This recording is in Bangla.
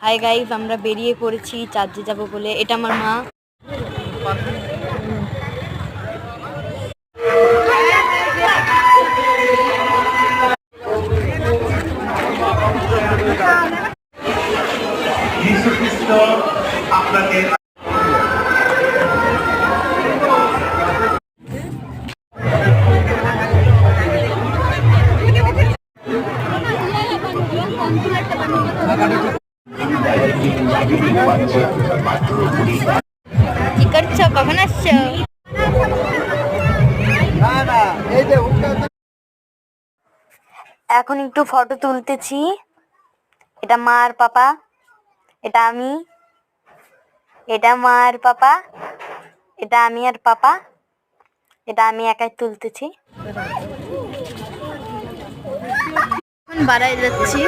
হাই গাইস, আমরা বেরিয়ে পড়েছি চার্জে যাব বলে। এটা আমার মা। কি করছো? কখন আসছো? এখন একটু ফটো তুলতেছি। এটা মা আর পাপা, এটা আমি, এটা মা আর পাপা, এটা আমি আর পাপা, এটা আমি একাই তুলতেছি। এখন বাড়াই যাচ্ছি।